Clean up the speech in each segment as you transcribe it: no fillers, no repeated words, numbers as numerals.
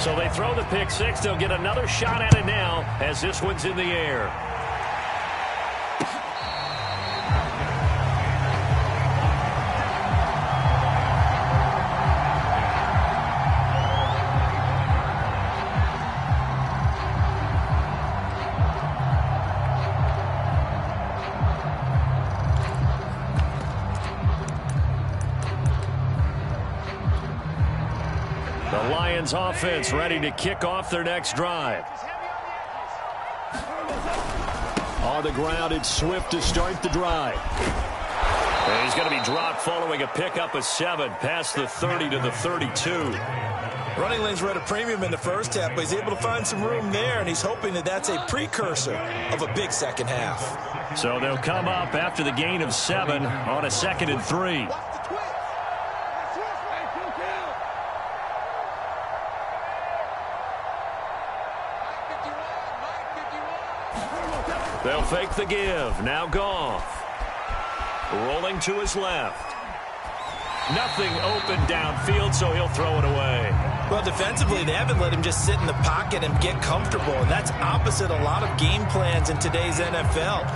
So they throw the pick six. They'll get another shot at it now as this one's in the air. The Lions offense ready to kick off their next drive. On the ground, it's Swift to start the drive. And he's going to be dropped following a pickup of 7 past the 30 to the 32. Running lanes were at a premium in the first half, but he's able to find some room there, and he's hoping that that's a precursor of a big second half. So they'll come up after the gain of 7 on a 2nd and 3. They'll fake the give. Now Goff. Rolling to his left. Nothing open downfield, so he'll throw it away. Well, defensively, they haven't let him just sit in the pocket and get comfortable, and that's opposite a lot of game plans in today's NFL.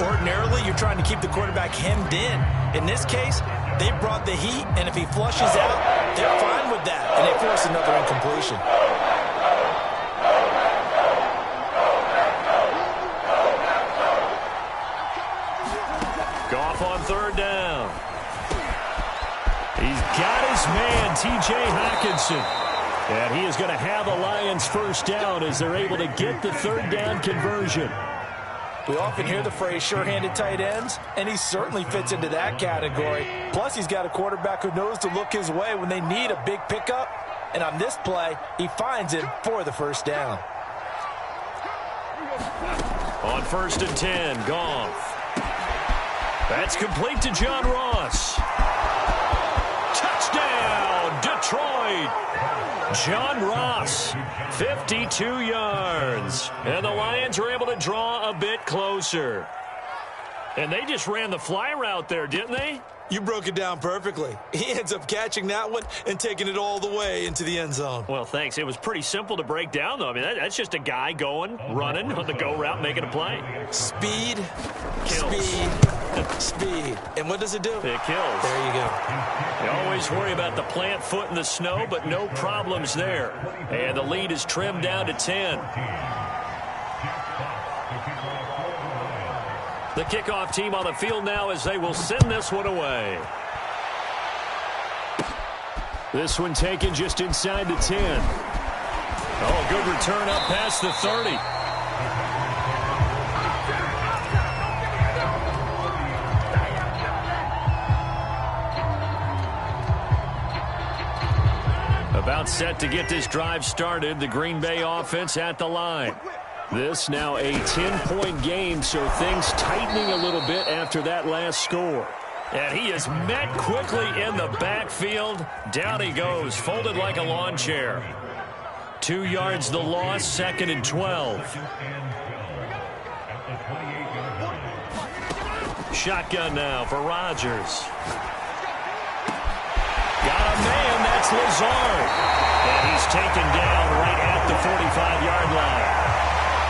Ordinarily, you're trying to keep the quarterback hemmed in. In this case, they brought the heat, and if he flushes out, they're fine with that, and they force another incompletion. Goff on 3rd down. He's got his man, T.J. Hockenson. And he is going to have the Lions first down as they're able to get the 3rd down conversion. We often hear the phrase sure-handed tight ends, and he certainly fits into that category. Plus, he's got a quarterback who knows to look his way when they need a big pickup. And on this play, he finds it for the first down. On 1st and 10, Goff. That's complete to John Ross. Touchdown, Detroit. John Ross, 52 yards. And the Lions are able to draw a bit closer. And they just ran the fly route there, didn't they? You broke it down perfectly. He ends up catching that one and taking it all the way into the end zone. Well, thanks. It was pretty simple to break down, though. I mean, that's just a guy going, running on the go route, making a play. Speed, kills. Speed. And what does it do? It kills. There you go. You always worry about the plant foot in the snow, but no problems there. And the lead is trimmed down to 10. The kickoff team on the field now as they will send this one away. This one taken just inside the 10. Oh, good return up past the 30. About set to get this drive started. The Green Bay offense at the line. This now a 10-point game, so things tightening a little bit after that last score. And he is met quickly in the backfield. Down he goes, folded like a lawn chair. 2 yards the loss, 2nd and 12. Shotgun now for Rodgers. Got a man, that's Lazard. And he's taken down right at the 45-yard line.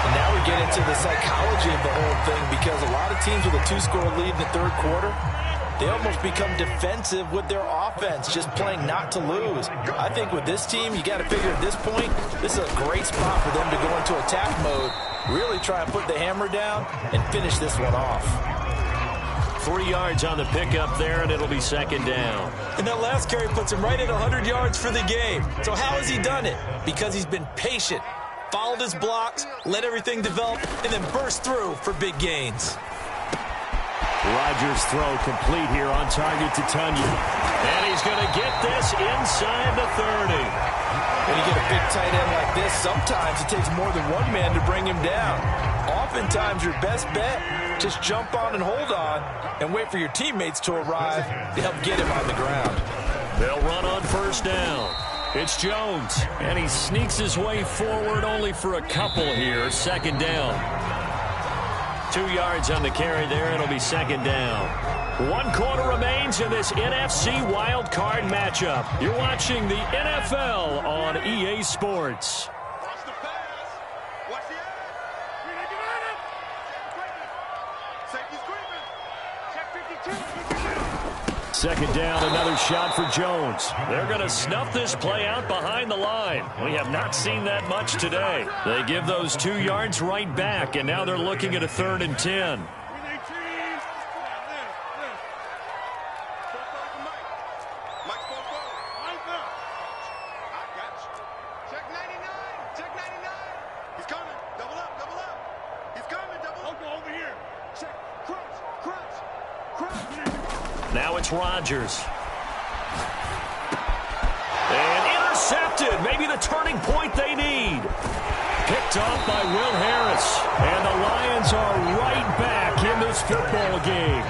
And now we get into the psychology of the whole thing, because a lot of teams with a 2-score lead in the 3rd quarter, they almost become defensive with their offense, just playing not to lose. I think with this team, you got to figure at this point, this is a great spot for them to go into attack mode, really try and put the hammer down and finish this one off. 3 yards on the pickup there, and it'll be 2nd down. And that last carry puts him right at 100 yards for the game. So how has he done it? Because he's been patient, followed his blocks, let everything develop, and then burst through for big gains. Rodgers' throw complete here on target to Tunyon. And he's going to get this inside the 30. When you get a big tight end like this, sometimes it takes more than one man to bring him down. Oftentimes, your best bet, just jump on and hold on and wait for your teammates to arrive to help get him on the ground. They'll run on 1st down. It's Jones, and he sneaks his way forward only for a couple here. 2nd down. 2 yards on the carry there. It'll be 2nd down. 1 quarter remains in this NFC wildcard matchup. You're watching the NFL on EA Sports. Second down, another shot for Jones. They're going to snuff this play out behind the line. We have not seen that much today. They give those 2 yards right back, and now they're looking at a 3rd and 10. Now it's Rodgers. And intercepted. Maybe the turning point they need. Picked off by Will Harris. And the Lions are right back in this football game.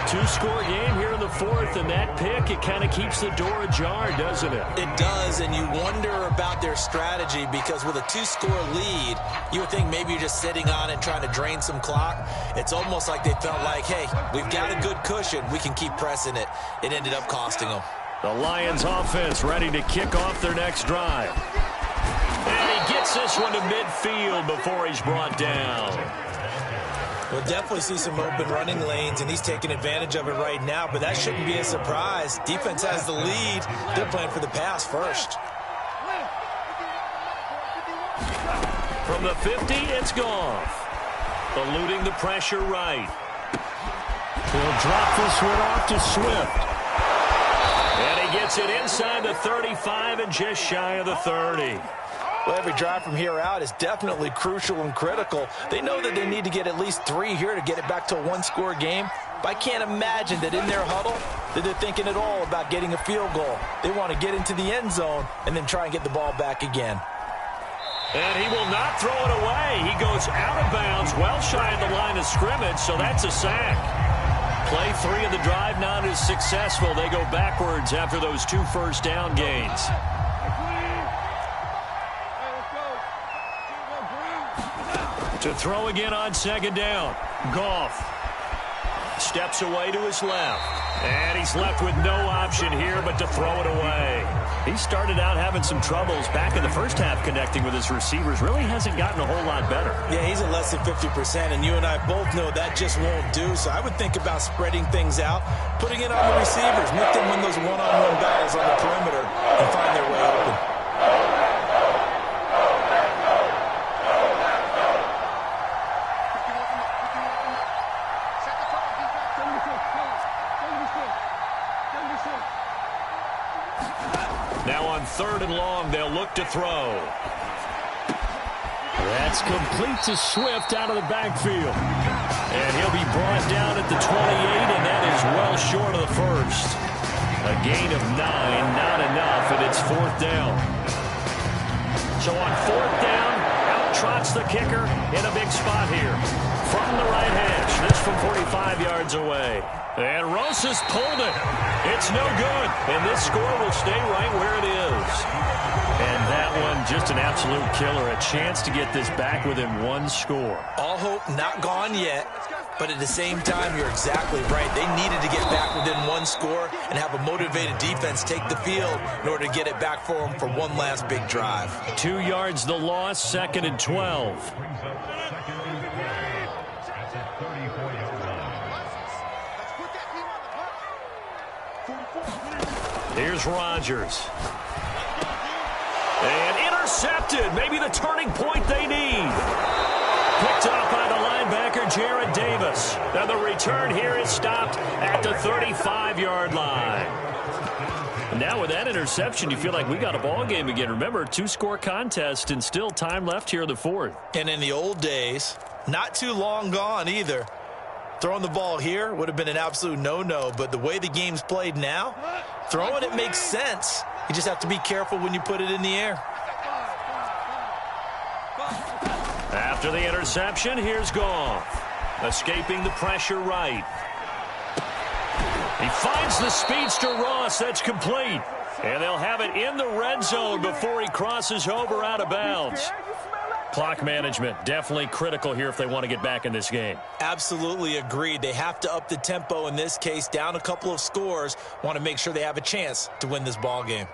2-score game here in the 4th, and that pick, it kind of keeps the door ajar, doesn't it? It does, and you wonder about their strategy because with a 2-score lead, you would think maybe you're just sitting on it trying to drain some clock. It's almost like they felt like, hey, we've got a good cushion. We can keep pressing it. It ended up costing them. The Lions offense ready to kick off their next drive. And he gets this one to midfield before he's brought down. We'll definitely see some open running lanes, and he's taking advantage of it right now, but that shouldn't be a surprise. Defense has the lead. They're playing for the pass first. From the 50, it's Goff. Eluding the pressure right. He'll drop this one off to Swift. And he gets it inside the 35 and just shy of the 30. Well, every drive from here out is definitely crucial and critical. They know that they need to get at least 3 here to get it back to a 1-score game. But I can't imagine that in their huddle that they're thinking at all about getting a field goal. They want to get into the end zone and then try and get the ball back again. And he will not throw it away. He goes out of bounds, well shy of the line of scrimmage, so that's a sack. Play 3 of the drive not as successful. They go backwards after those 2 first-down gains. To throw again on 2nd down. Goff steps away to his left. And he's left with no option here but to throw it away. He started out having some troubles back in the first half connecting with his receivers. Really hasn't gotten a whole lot better. Yeah, he's at less than 50%, and you and I both know that just won't do. So I would think about spreading things out, putting it on the receivers, make them win those one-on-one battles on the perimeter and find their way open. Now on 3rd and long, they'll look to throw. That's complete to Swift out of the backfield. And he'll be brought down at the 28, and that is well short of the first. A gain of 9, not enough, and it's 4th down. So on 4th down, out trots the kicker in a big spot here. From the right hash, this from 45 yards away. And Rosas pulled it. It's no good. And this score will stay right where it is. And that one, just an absolute killer. A chance to get this back within 1 score. All hope not gone yet. But at the same time, you're exactly right. They needed to get back within 1 score and have a motivated defense take the field in order to get it back for them for one last big drive. 2 yards the loss, 2nd and 12. Here's Rodgers. And intercepted. Maybe the turning point they need. Picked up by the linebacker, Jared Davis. And the return here is stopped at the 35-yard line. And now with that interception, you feel like we got a ball game again. Remember, 2-score contest and still time left here in the 4th. And in the old days, not too long gone either. Throwing the ball here would have been an absolute no-no, but the way the game's played now, throwing it makes sense. You just have to be careful when you put it in the air. After the interception, here's Goff. Escaping the pressure right. He finds the speedster Ross. That's complete. And they'll have it in the red zone before he crosses over out of bounds. Clock management, definitely critical here if they want to get back in this game. Absolutely agreed. They have to up the tempo in this case, down a couple of scores. Want to make sure they have a chance to win this ball game.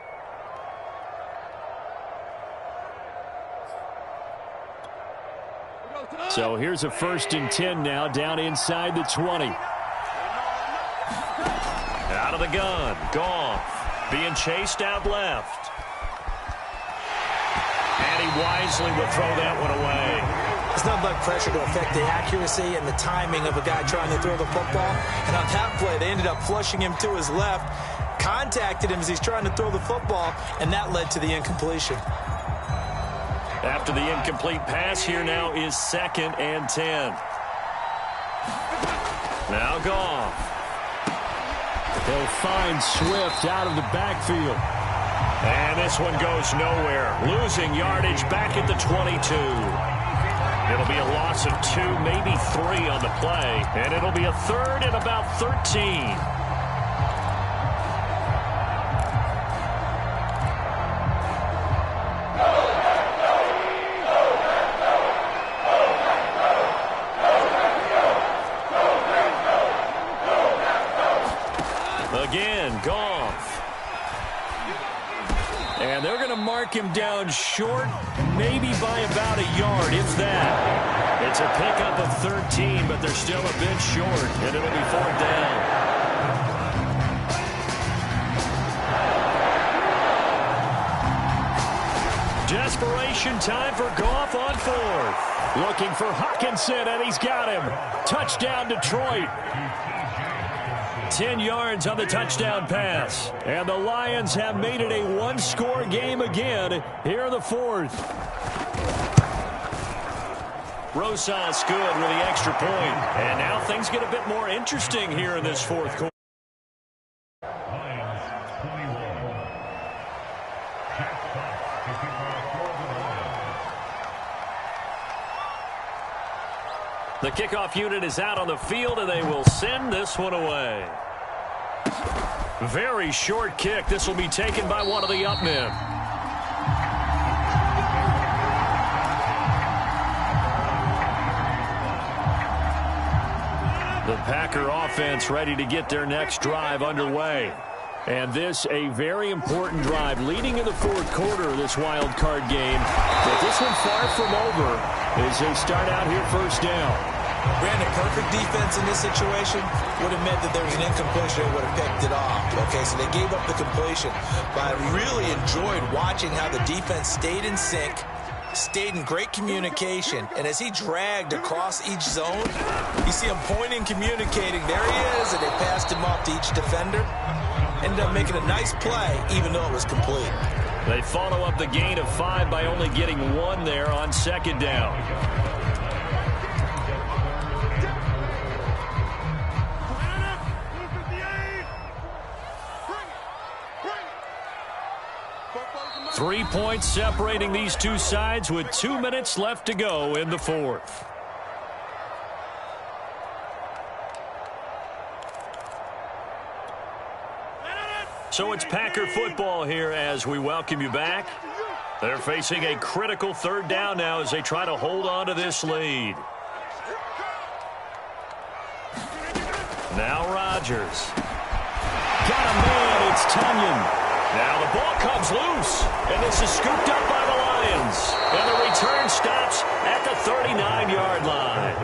So here's a 1st and 10 now, down inside the 20. Out of the gun, Goff, being chased out left. And he wisely would throw that one away. It's not like pressure to affect the accuracy and the timing of a guy trying to throw the football. And on that play, they ended up flushing him to his left, contacted him as he's trying to throw the football, and that led to the incompletion. After the incomplete pass, here now is 2nd and 10. Now Goff. He'll find Swift out of the backfield. And this one goes nowhere. Losing yardage back at the 22. It'll be a loss of 2, maybe 3 on the play. And it'll be a 3rd and about 13. Again, Goff. And they're going to mark him down short, maybe by about a yard, if that. It's a pickup of 13, but they're still a bit short, and it'll be 4th down. Desperation time for Goff on 4th. Looking for Hawkinson, and he's got him. Touchdown, Detroit. 10 yards on the touchdown pass. And the Lions have made it a one-score game again here in the 4th. Rosas good with the extra point. And now things get a bit more interesting here in this 4th quarter. The kickoff unit is out on the field, and they will send this one away. Very short kick. This will be taken by one of the up men. The Packer offense ready to get their next drive underway. And this a very important drive leading in the 4th quarter of this wild card game. But this one far from over as they start out here 1st down. Brandon, perfect defense in this situation would have meant that there was an incompletion and would have picked it off. Okay, so they gave up the completion. But I really enjoyed watching how the defense stayed in sync, stayed in great communication, and as he dragged across each zone, you see him pointing, communicating. There he is, and they passed him off to each defender. Ended up making a nice play, even though it was complete. They follow up the gain of 5 by only getting 1 there on 2nd down. Three points separating these two sides with 2 minutes left to go in the 4th. So it's Packer football here as we welcome you back. They're facing a critical 3rd down now as they try to hold on to this lead. Now Rodgers. Got a man, it's Tunyon. Now the ball comes loose, and this is scooped up by the Lions. And the return stops at the 39-yard line.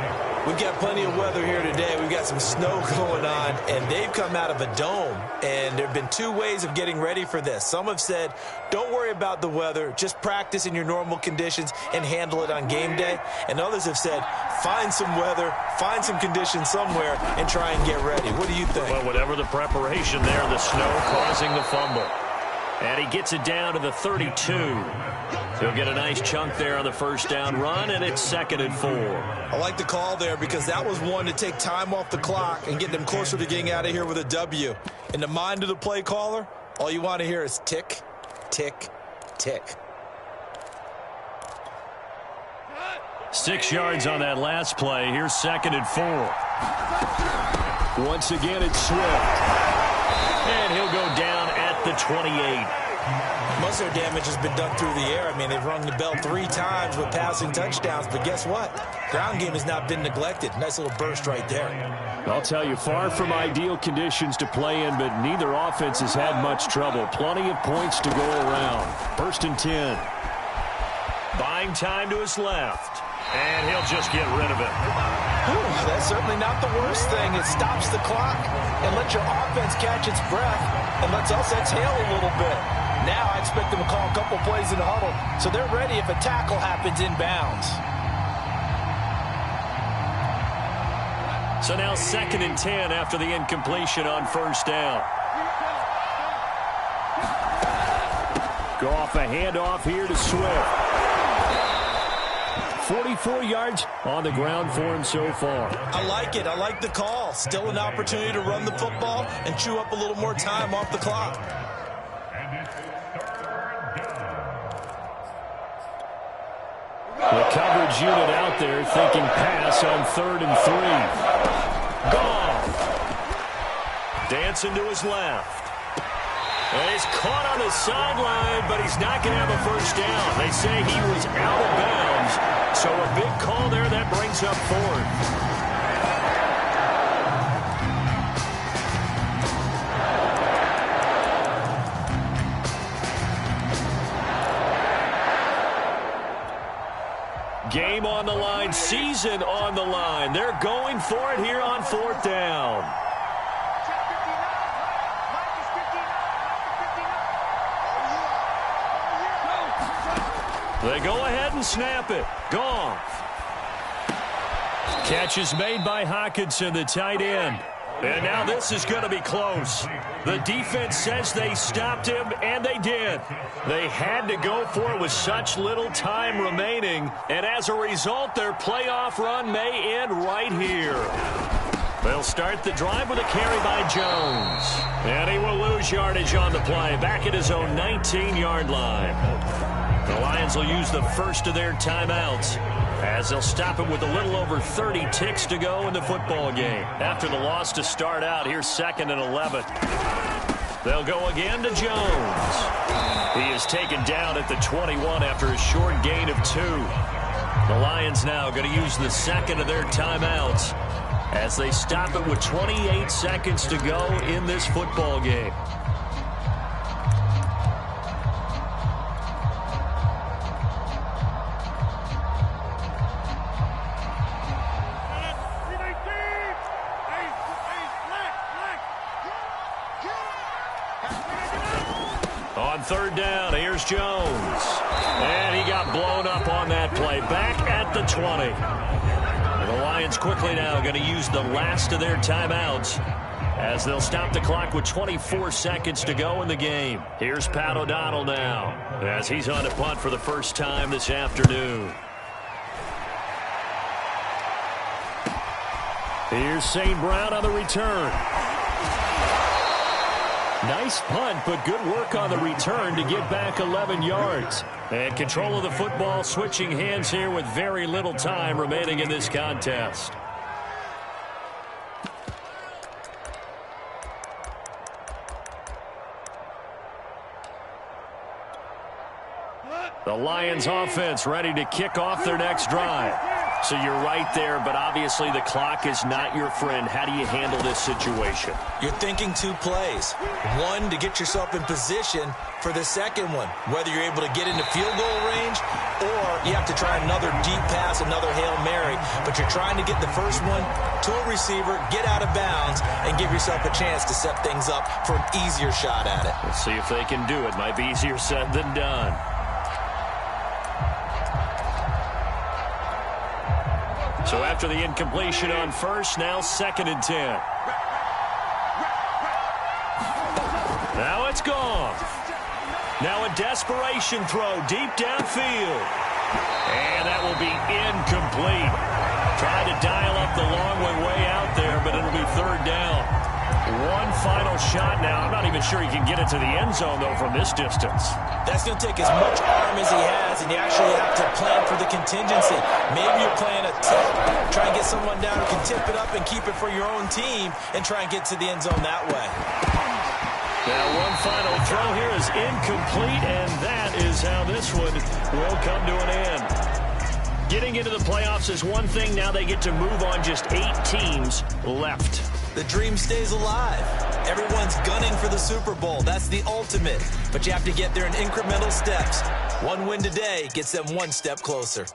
We've got plenty of weather here today. We've got some snow going on, and they've come out of a dome. And there have been 2 ways of getting ready for this. Some have said, don't worry about the weather. Just practice in your normal conditions and handle it on game day. And others have said, find some weather, find some conditions somewhere, and try and get ready. What do you think? Well, whatever the preparation there, the snow causing the fumble. And he gets it down to the 32. He'll get a nice chunk there on the 1st down run, and it's 2nd and 4. I like the call there because that was one to take time off the clock and get them closer to getting out of here with a W. In the mind of the play caller, all you want to hear is tick, tick, tick. 6 yards on that last play. Here's 2nd and 4. Once again, it's Swift. And he'll go down at the 28. Most of their damage has been done through the air. I mean, they've rung the bell 3 times with passing touchdowns, but guess what? Ground game has not been neglected. Nice little burst right there. I'll tell you, far from ideal conditions to play in, but neither offense has had much trouble. Plenty of points to go around. 1st and 10. Buying time to his left. And he'll just get rid of it. That's certainly not the worst thing. It stops the clock and lets your offense catch its breath and lets us exhale a little bit. Now I expect them to call a couple plays in the huddle so they're ready if a tackle happens inbounds. So now 2nd and 10 after the incompletion on 1st down. Go off a handoff here to Swift. 44 yards on the ground for him so far. I like it. I like the call. Still an opportunity to run the football and chew up a little more time off the clock. The coverage unit out there thinking pass on 3rd and 3. Gone. Dancing to his left. And he's caught on the sideline, but he's not going to have a 1st down. They say he was out of bounds, so a big call there that brings up 4th. Game on the line, season on the line. They're going for it here on 4th down. They go ahead and snap it. Goff. Catch is made by Hockenson, the tight end. And now this is going to be close. The defense says they stopped him, and they did. They had to go for it with such little time remaining, and as a result, their playoff run may end right here. They'll start the drive with a carry by Jones. And he will lose yardage on the play, back at his own 19-yard line. The Lions will use the first of their timeouts as they'll stop it with a little over 30 ticks to go in the football game. After the loss to start out, here's 2nd and 11. They'll go again to Jones. He is taken down at the 21 after a short gain of 2. The Lions now going to use the 2nd of their timeouts as they stop it with 28 seconds to go in this football game. On 3rd down, here's Jones. And he got blown up on that play. Back at the 20. The Lions quickly now going to use the last of their timeouts as they'll stop the clock with 24 seconds to go in the game. Here's Pat O'Donnell now as he's on to punt for the first time this afternoon. Here's St. Brown on the return. Nice punt, but good work on the return to get back 11 yards. And control of the football switching hands here with very little time remaining in this contest. The Lions offense ready to kick off their next drive. So you're right there, but obviously the clock is not your friend. How do you handle this situation? You're thinking 2 plays. One, to get yourself in position for the second one, whether you're able to get into field goal range or you have to try another deep pass, another Hail Mary. But you're trying to get the first one to a receiver, get out of bounds, and give yourself a chance to set things up for an easier shot at it. Let's see if they can do it. Might be easier said than done. So after the incompletion on 1st, now 2nd and 10. Now it's gone. Now a desperation throw deep downfield. And that will be incomplete. Trying to dial up the long way out there, but it'll be 3rd down. One final shot now. I'm not even sure he can get it to the end zone, though, from this distance. That's going to take as much arm as he has, and you actually have to plan for the contingency. Maybe you're playing a tip, try and get someone down who can tip it up and keep it for your own team and try and get to the end zone that way. Now one final throw here is incomplete, and that is how this one will come to an end. Getting into the playoffs is one thing. Now they get to move on. Just 8 teams left. The dream stays alive. Everyone's gunning for the Super Bowl. That's the ultimate. But you have to get there in incremental steps. One win today gets them one step closer.